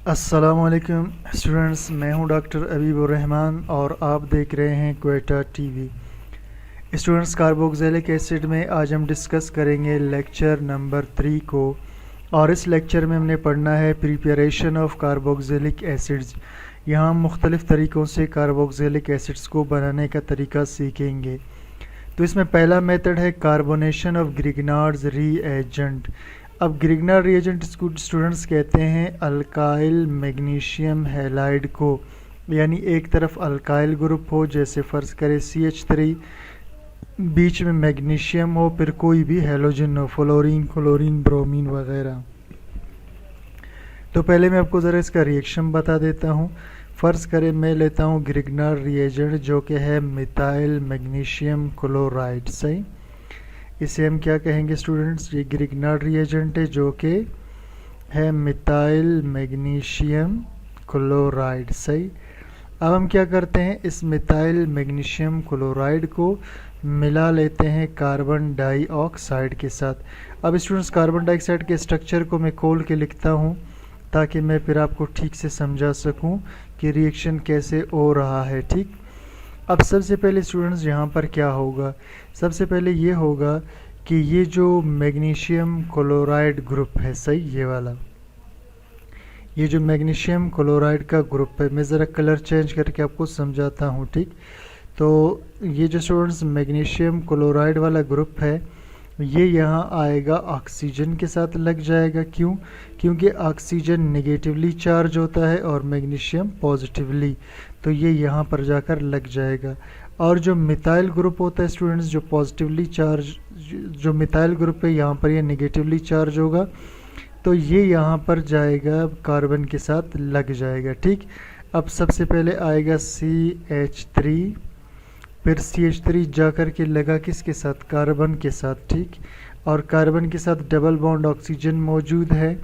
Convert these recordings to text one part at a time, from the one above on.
अस्सलामुअलैकुम स्टूडेंट्स, मैं हूं डॉक्टर अबीबुर्रहमान और आप देख रहे हैं Quetta TV. Students, carboxylic acid में आज हम डिस्कस करेंगे लेक्चर नंबर 3 को। और इस लेक्चर में हमने पढ़ना है प्रिपरेशन ऑफ कार्बोक्सिलिक एसिड्स। यहाँ हम मुख्तलिफ़ तरीक़ों से कार्बोक्सिलिक एसिड्स को बनाने का तरीका सीखेंगे। तो इसमें पहला मेथड है कार्बोनेशन ऑफ ग्रिग्नार्ड्स रीएजेंट। अब ग्रिग्नार्ड रिएजेंट स्टूडेंट्स कहते हैं अल्काइल मैग्नीशियम हैलाइड को, यानी एक तरफ अल्काइल ग्रुप हो, जैसे फ़र्ज़ करें CH3, बीच में मैग्नीशियम हो, फिर कोई भी हैलोजन हो, फ्लोरीन, क्लोरीन, ब्रोमीन वगैरह। तो पहले मैं आपको ज़रा इसका रिएक्शन बता देता हूँ। फ़र्ज़ करें मैं लेता हूँ ग्रिग्नार्ड रिएजेंट जो कि है मिथाइल मैग्नीशियम क्लोराइड। सही, इसे हम क्या कहेंगे स्टूडेंट्स? ये ग्रिग्नार्ड रिएजेंट है जो कि है मिथाइल मैग्नीशियम क्लोराइड। सही, अब हम क्या करते हैं, इस मिथाइल मैग्नीशियम क्लोराइड को मिला लेते हैं कार्बन डाइऑक्साइड के साथ। अब स्टूडेंट्स, कार्बन डाइऑक्साइड के स्ट्रक्चर को मैं खोल के लिखता हूँ ताकि मैं फिर आपको ठीक से समझा सकूँ कि रिएक्शन कैसे हो रहा है। ठीक, अब सबसे पहले स्टूडेंट्स यहाँ पर क्या होगा? सबसे पहले ये होगा कि ये जो मैग्नीशियम क्लोराइड ग्रुप है, सही, ये वाला, ये जो मैग्नीशियम क्लोराइड का ग्रुप है, मैं ज़रा कलर चेंज करके आपको समझाता हूँ। ठीक, तो ये जो स्टूडेंट्स मैग्नीशियम क्लोराइड वाला ग्रुप है, ये यहाँ आएगा ऑक्सीजन के साथ लग जाएगा। क्यों? क्योंकि ऑक्सीजन नेगेटिवली चार्ज होता है और मैग्नीशियम पॉजिटिवली, तो ये यहाँ पर जाकर लग जाएगा। और जो मिथाइल ग्रुप होता है स्टूडेंट्स, जो पॉजिटिवली चार्ज, जो मिथाइल ग्रुप है, यहाँ पर ये नेगेटिवली चार्ज होगा, तो ये यहाँ पर जाएगा कार्बन के साथ लग जाएगा। ठीक, अब सबसे पहले आएगा CH3, फिर CH3 जाकर के लगा किसके साथ? कार्बन के साथ। ठीक, और कार्बन के साथ डबल बॉन्ड ऑक्सीजन मौजूद है,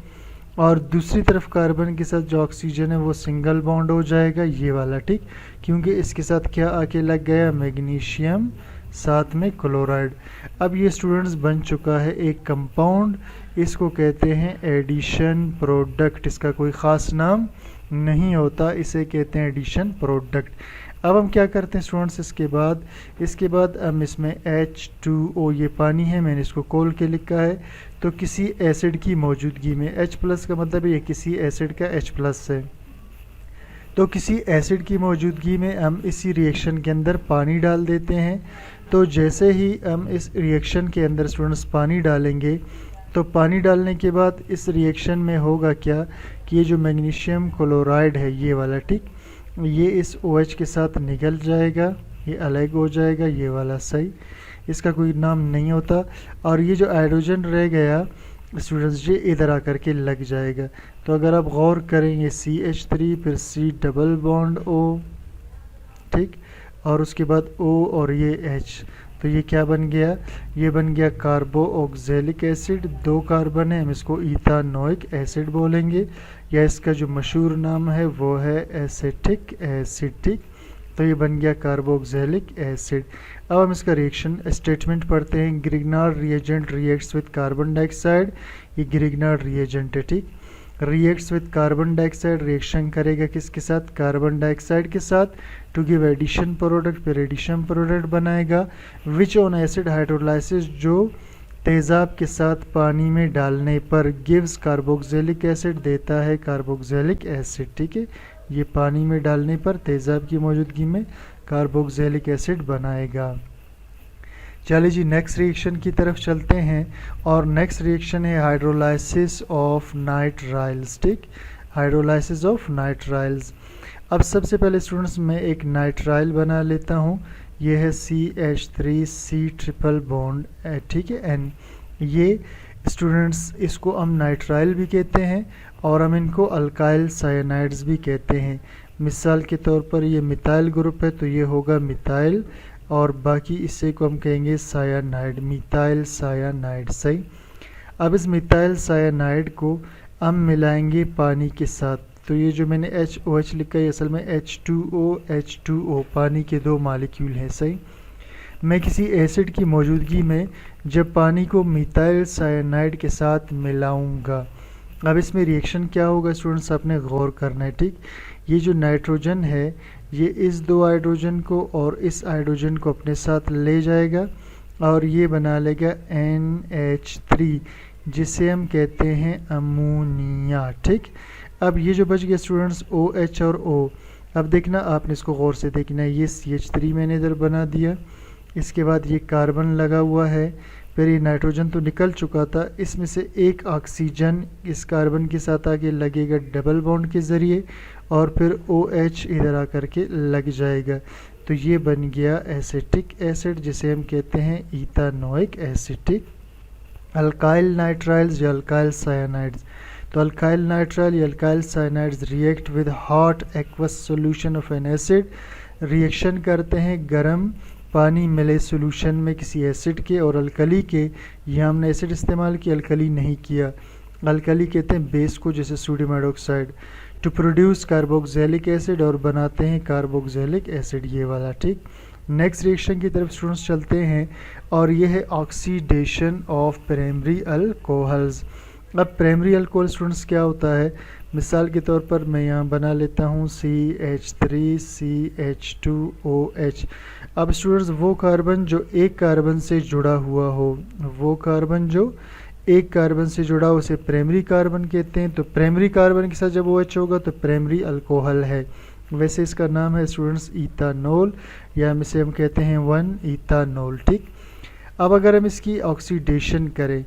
और दूसरी तरफ कार्बन के साथ जो ऑक्सीजन है वो सिंगल बॉन्ड हो जाएगा, ये वाला। ठीक, क्योंकि इसके साथ क्या आके लग गया? मैग्नीशियम, साथ में क्लोराइड। अब ये स्टूडेंट्स बन चुका है एक कंपाउंड, इसको कहते हैं एडिशन प्रोडक्ट। इसका कोई ख़ास नाम नहीं होता, इसे कहते हैं एडिशन प्रोडक्ट। अब हम क्या करते हैं स्टूडेंट्स, इसके बाद हम इसमें H2O, ये पानी है, मैंने इसको खोल के लिखा है, तो किसी एसिड की मौजूदगी में, H+ का मतलब है ये किसी एसिड का H+ है, तो किसी एसिड की मौजूदगी में हम इसी रिएक्शन के अंदर पानी डाल देते हैं। तो जैसे ही हम इस रिएक्शन के अंदर स्टूडेंट्स पानी डालेंगे, तो पानी डालने के बाद इस रिएक्शन में होगा क्या कि ये जो मैग्नीशियम क्लोराइड है, ये वाला, ठीक, ये इस OH के साथ निकल जाएगा, ये अलग हो जाएगा, ये वाला। सही, इसका कोई नाम नहीं होता। और ये जो हाइड्रोजन रह गया स्टूडेंट्स, ये इधर आकर के लग जाएगा। तो अगर आप गौर करें, ये CH3, फिर C डबल बॉन्ड O, ठीक, और उसके बाद O और ये H, तो ये क्या बन गया? ये बन गया कार्बोक्सिलिक एसिड। 2 कार्बन है, हम इसको इथानोइक एसिड बोलेंगे, या इसका जो मशहूर नाम है वो है एसिटिक एसिड। ठीक, तो ये बन गया कार्बोक्सिलिक एसिड। अब हम इसका रिएक्शन स्टेटमेंट पढ़ते हैं। Grignard reagent reacts with carbon dioxide, ये ग्रिग्नार्ड रिएजेंट है। ठीक, reacts with carbon dioxide, reaction करेगा किसके साथ? कार्बन डाइऑक्साइड के साथ, टू गिव एडिशन प्रोडक्ट, फिर एडिशन प्रोडक्ट बनाएगा। विच ऑन एसिड हाइड्रोलाइसिस, जो तेज़ाब के साथ पानी में डालने पर गिव्स कार्बोक्सिलिक एसिड, देता है कार्बोक्सिलिक एसिड। ठीक है, ये पानी में डालने पर तेज़ाब की मौजूदगी में कार्बोक्सिलिक एसिड बनाएगा। चलिए जी, नेक्स्ट रिएक्शन की तरफ चलते हैं, और नेक्स्ट रिएक्शन है हाइड्रोलाइसिस ऑफ नाइट्राइल्स। ठीक, हाइड्रोलाइसिस ऑफ नाइट्राइल्स। अब सबसे पहले स्टूडेंट्स मैं एक नाइट्राइल बना लेता हूँ, ये है CH3C ट्रिपल बॉन्ड, ठीक है, N। ये स्टूडेंट्स, इसको हम नाइट्राइल भी कहते हैं और हम इनको अल्काइल साइनाइड्स भी कहते हैं। मिसाल के तौर पर ये मिथाइल ग्रुप है, तो ये होगा मिथाइल, और बाकी इसे को हम कहेंगे सायानाइड, मिथाइल सायानाइड। सही, अब इस मिथाइल सायानाइड को हम मिलाएंगे पानी के साथ, तो ये जो मैंने HOH लिखा है असल में H2O, पानी के 2 मालिक्यूल हैं। सही, मैं किसी एसिड की मौजूदगी में जब पानी को मिथाइल साइनाइड के साथ मिलाऊंगा अब इसमें रिएक्शन क्या होगा स्टूडेंट्स, आपने गौर करना है। ठीक, ये जो नाइट्रोजन है ये इस दो हाइड्रोजन को और इस हाइड्रोजन को अपने साथ ले जाएगा और ये बना लेगा NH3 जिसे हम कहते हैं अमोनिया। ठीक, अब ये जो बच गया स्टूडेंट्स OH और O, अब देखना आपने इसको गौर से देखना है। ये CH3 मैंने इधर बना दिया, इसके बाद ये कार्बन लगा हुआ है, फिर ये नाइट्रोजन तो निकल चुका था, इसमें से एक ऑक्सीजन इस कार्बन के साथ आके लगेगा डबल बॉन्ड के ज़रिए और फिर OH इधर आकर के लग जाएगा। तो ये बन गया एसिटिक एसिड जिसे हम कहते हैं इथानोइक एसिड। ठीक, अल्काइल नाइट्राइल्स या अल्काइल साइनाइड्स, तो अल्काइल नाइट्राइल या alkyl cyanides react with hot aqueous solution of N acid, reaction करते हैं गर्म पानी मिले सॉल्यूशन में किसी एसिड के और अल्कली के। यहाँ हमने एसिड इस्तेमाल किया, अल्कली नहीं किया। अल्कली कहते हैं बेस को, जैसे sodium hydroxide, to produce carboxylic acid, और बनाते हैं कार्बोक्सिलिक एसिड ये वाला। ठीक, नेक्स्ट रिएक्शन की तरफ स्टूडेंट्स चलते हैं और ये है ऑक्सीडेशन ऑफ प्राइमरी अल्कोहल्स। अब प्राइमरी अल्कोहल स्टूडेंट्स क्या होता है, मिसाल के तौर पर मैं यहाँ बना लेता हूँ CH3CH2OH। अब स्टूडेंट्स वो कार्बन जो एक कार्बन से जुड़ा हुआ हो, वो कार्बन जो एक कार्बन से जुड़ा हो उसे प्राइमरी कार्बन कहते हैं। तो प्राइमरी कार्बन के साथ जब OH होगा तो प्राइमरी अल्कोहल है। वैसे इसका नाम है स्टूडेंट्स इथानोल, या इसे हम कहते हैं 1-इथानोल। ठीक, अब अगर हम इसकी ऑक्सीडेशन करें,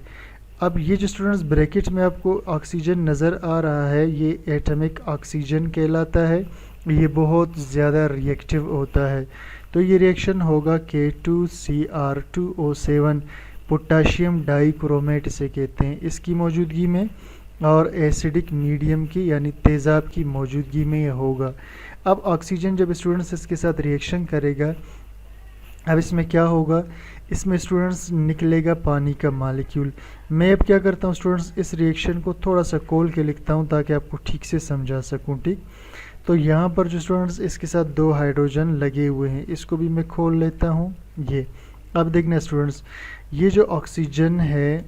अब ये जो स्टूडेंट्स ब्रैकेट में आपको ऑक्सीजन नज़र आ रहा है ये एटॉमिक ऑक्सीजन कहलाता है। ये बहुत ज़्यादा रिएक्टिव होता है, तो ये रिएक्शन होगा K2Cr2O7, पोटाशियम डाइक्रोमेट इसे कहते हैं, इसकी मौजूदगी में और एसिडिक मीडियम की यानी तेज़ाब की मौजूदगी में ये होगा। अब ऑक्सीजन जब स्टूडेंट्स इसके साथ रिएक्शन करेगा, अब इसमें क्या होगा, इसमें स्टूडेंट्स निकलेगा पानी का मॉलिक्यूल। मैं अब क्या करता हूँ स्टूडेंट्स, इस रिएक्शन को थोड़ा सा खोल के लिखता हूँ ताकि आपको ठीक से समझा सकूँ। ठीक, तो यहाँ पर जो स्टूडेंट्स इसके साथ 2 हाइड्रोजन लगे हुए हैं, इसको भी मैं खोल लेता हूँ। ये अब देखना स्टूडेंट्स, ये जो ऑक्सीजन है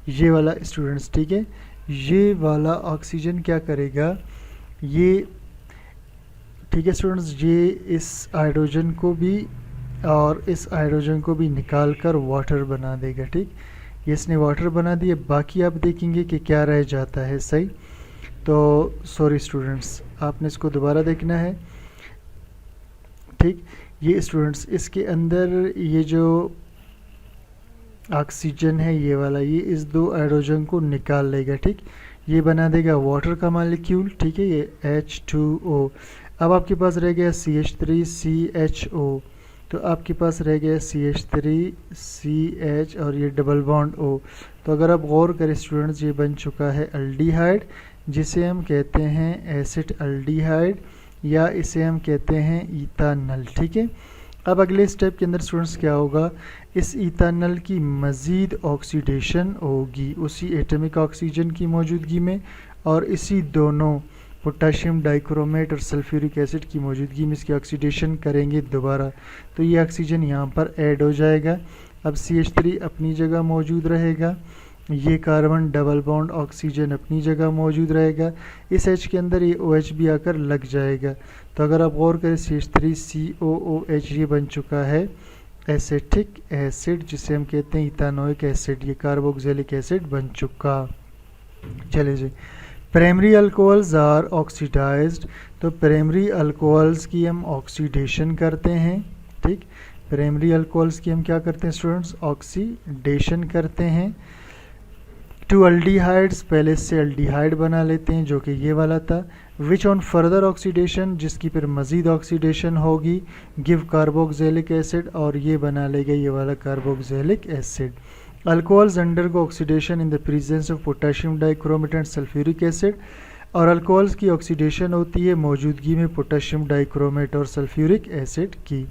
ये वाला स्टूडेंट्स, ठीक है, ये वाला ऑक्सीजन क्या करेगा, ये ठीक है स्टूडेंट्स, ये इस हाइड्रोजन को भी और इस हाइड्रोजन को भी निकाल कर वाटर बना देगा। ठीक, ये इसने वाटर बना दिया, बाकी आप देखेंगे कि क्या रह जाता है। सही, तो सॉरी स्टूडेंट्स, आपने इसको दोबारा देखना है। ठीक, ये स्टूडेंट्स इसके अंदर ये जो ऑक्सीजन है ये वाला, ये इस 2 हाइड्रोजन को निकाल लेगा। ठीक, ये बना देगा वाटर का मॉलिक्यूल। ठीक है, ये H2O। अब आपके पास रह गया CH3CHO, तो आपके पास रह गया CH3CH और ये डबल बॉन्ड O। तो अगर आप गौर करें स्टूडेंट्स, ये बन चुका है अल्डिहाइड जिसे हम कहते हैं एसिड अल्डिहाइड, या इसे हम कहते हैं इथानल। ठीक है, अब अगले स्टेप के अंदर स्टूडेंट्स क्या होगा, इस इथानल की मज़ीद ऑक्सीडेशन होगी उसी एटॉमिक ऑक्सीजन की मौजूदगी में, और इसी दोनों पोटाशियम डाइक्रोमेट और सल्फ्यूरिक एसिड की मौजूदगी में इसकी ऑक्सीडेशन करेंगे दोबारा, तो ये ऑक्सीजन यहाँ पर ऐड हो जाएगा। अब CH3 अपनी जगह मौजूद रहेगा, ये कार्बन डबल बॉन्ड ऑक्सीजन अपनी जगह मौजूद रहेगा, इस H के अंदर ये OH भी आकर लग जाएगा। तो अगर आप गौर करें CH3COOH ये बन चुका है एसिटिक एसिड जिसे हम कहते हैं इथानोइक एसिड, ये कार्बोक्सिलिक एसिड बन चुका। चले जी, प्राइमरी अल्कोहल्स आर ऑक्सीडाइज्ड, तो प्राइमरी अल्कोहल्स की हम ऑक्सीडेशन करते हैं। ठीक, प्राइमरी अल्कोहल्स की हम क्या करते हैं स्टूडेंट्स, ऑक्सीडेशन करते हैं। टू अल्डिहाइड्स, पहले से अल्डिहाइड बना लेते हैं जो कि ये वाला था, विच ऑन फर्दर ऑक्सीडेशन, जिसकी फिर मज़ीद ऑक्सीडेशन होगी, गिव कार्बोक्सिलिक एसिड, और ये बना लेगा ये वाला carboxylic acid. Alcohols undergo oxidation in the presence of potassium dichromate and sulphuric acid, और अल्कोहल्स की ऑक्सीडेशन होती है मौजूदगी में पोटाशियम डाइक्रोमेट और सल्फ्यूरिक एसिड की।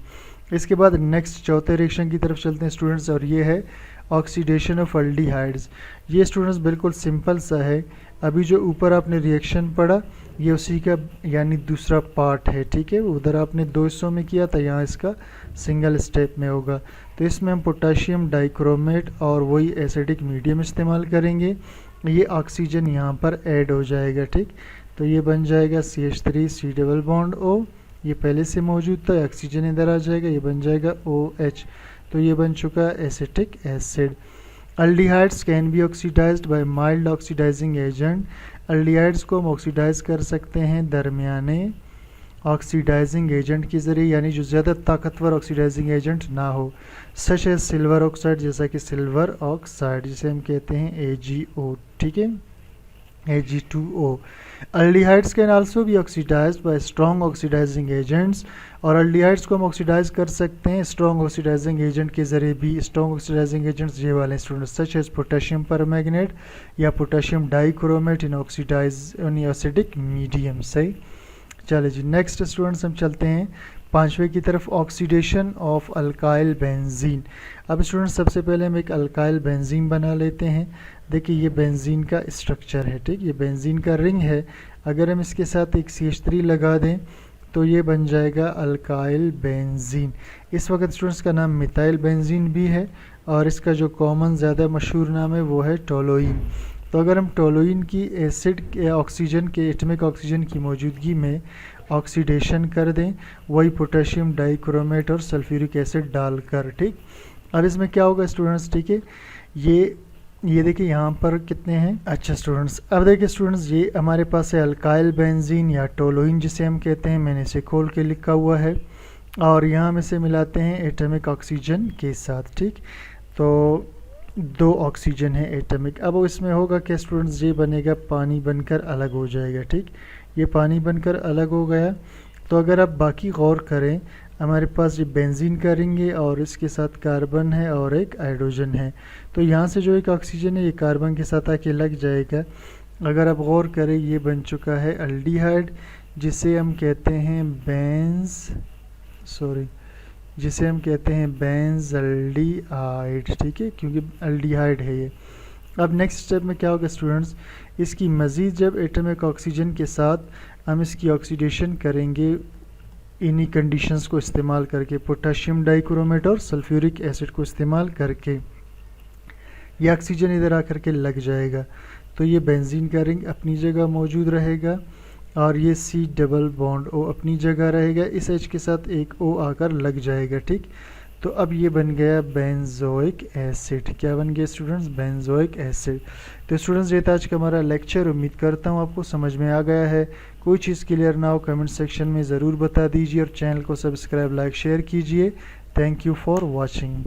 इसके बाद नेक्स्ट चौथे रिएक्शन की तरफ चलते हैं स्टूडेंट्स, और ये है ऑक्सीडेशन ऑफ अल्डिहाइड्स। ये स्टूडेंट्स बिल्कुल सिंपल सा है। अभी जो ऊपर आपने रिएक्शन पढ़ा ये उसी का यानी दूसरा पार्ट है, ठीक है। उधर आपने 2 हिस्सों में किया था, यहाँ इसका सिंगल स्टेप में होगा। तो इसमें हम पोटाशियम डाइक्रोमेट और वही एसिडिक मीडियम इस्तेमाल करेंगे। ये ऑक्सीजन यहाँ पर ऐड हो जाएगा, ठीक। तो ये बन जाएगा CH3 C double bond O, ये पहले से मौजूद था, ऑक्सीजन इधर आ जाएगा, ये बन जाएगा OH। तो ये बन चुका है acetic acid. Aldehydes can be oxidised by mild oxidising agent. Aldehydes को हम ऑक्सीडाइज कर सकते हैं दरमियाने ऑक्सीडाइजिंग एजेंट के ज़रिए, यानी जो ज़्यादा ताकतवर ऑक्सीडाइजिंग एजेंट ना हो, सच है सिल्वर ऑक्साइड, जैसा कि सिल्वर ऑक्साइड जिसे हम कहते हैं AgO, ठीक है, Ag2O। Aldehydes can also be oxidised by strong oxidising agents, और अल्डिहाइड्स को हम ऑक्सीडाइज कर सकते हैं स्ट्रॉन्ग ऑक्सीडाइजिंग एजेंट के ज़रिए भी। स्ट्रॉन्ग ऑक्सीडाइजिंग एजेंट्स ये वाले students such as potassium permanganate या potassium dichromate in acidic medium. सही, चलिए जी नेक्स्ट स्टूडेंट्स हम चलते हैं 5वें की तरफ, ऑक्सीडेशन ऑफ अल्काइल बेंजीन। अब स्टूडेंट्स सबसे पहले हम एक अल्काइल बेंजीन बना लेते हैं। देखिए ये बेंजीन का स्ट्रक्चर है, ठीक, ये बेंजीन का रिंग है। अगर हम इसके साथ एक CH3 लगा दें तो ये बन जाएगा अल्काइल बेंजीन। इस वक्त स्टूडेंट्स का नाम मिथाइल बेंजीन भी है, और इसका जो कॉमन ज़्यादा मशहूर नाम है वो है टोलोइन। तो अगर हम टोलोइन की एसिड ऑक्सीजन के एटमिक ऑक्सीजन की मौजूदगी में ऑक्सीडेशन कर दें, वही पोटेशियम डाइक्रोमेट और सल्फ्यूरिक एसिड डालकर, ठीक। अब इसमें क्या होगा स्टूडेंट्स, ठीक है, ये देखिए यहाँ पर कितने हैं। अच्छा स्टूडेंट्स, अब देखिए स्टूडेंट्स ये हमारे पास है अल्काइल बेंजीन या टोलोइन जिसे हम कहते हैं, मैंने इसे खोल के लिखा हुआ है, और यहाँ हम इसे मिलाते हैं एटमिक ऑक्सीजन के साथ, ठीक। तो 2 ऑक्सीजन है एटमिक। अब इसमें होगा क्या स्टूडेंट्स, ये बनेगा पानी बनकर अलग हो जाएगा, ठीक। ये पानी बनकर अलग हो गया। तो अगर आप बाकी गौर करें, हमारे पास ये बेंजीन का रिंग है और इसके साथ कार्बन है और एक हाइड्रोजन है। तो यहाँ से जो एक ऑक्सीजन है ये कार्बन के साथ आके लग जाएगा। अगर आप गौर करें ये बन चुका है अल्डिहाइड, जिसे हम कहते हैं बेंजल्डिहाइड, ठीक है, क्योंकि अल्डिहाइड है ये। अब नेक्स्ट स्टेप में क्या होगा स्टूडेंट्स, इसकी मज़ीद जब एटमिक ऑक्सीजन के साथ हम इसकी ऑक्सीडेशन करेंगे इन्हीं कंडीशंस को इस्तेमाल करके, पोटेशियम डाइक्रोमेट और सल्फ्यूरिक एसिड को इस्तेमाल करके, ये ऑक्सीजन इधर आकर के लग जाएगा। तो ये बेंजीन का रिंग अपनी जगह मौजूद रहेगा, और ये C डबल बॉन्ड O अपनी जगह रहेगा, इस H के साथ एक O आकर लग जाएगा, ठीक। तो अब ये बन गया बेंजोइक एसिड। क्या बन गया स्टूडेंट्स, बेंजोइक एसिड। तो स्टूडेंट्स ये था आज का हमारा लेक्चर, उम्मीद करता हूँ आपको समझ में आ गया है। कोई चीज़ क्लियर ना हो कमेंट सेक्शन में ज़रूर बता दीजिए, और चैनल को सब्सक्राइब, लाइक, शेयर कीजिए। Thank you for watching.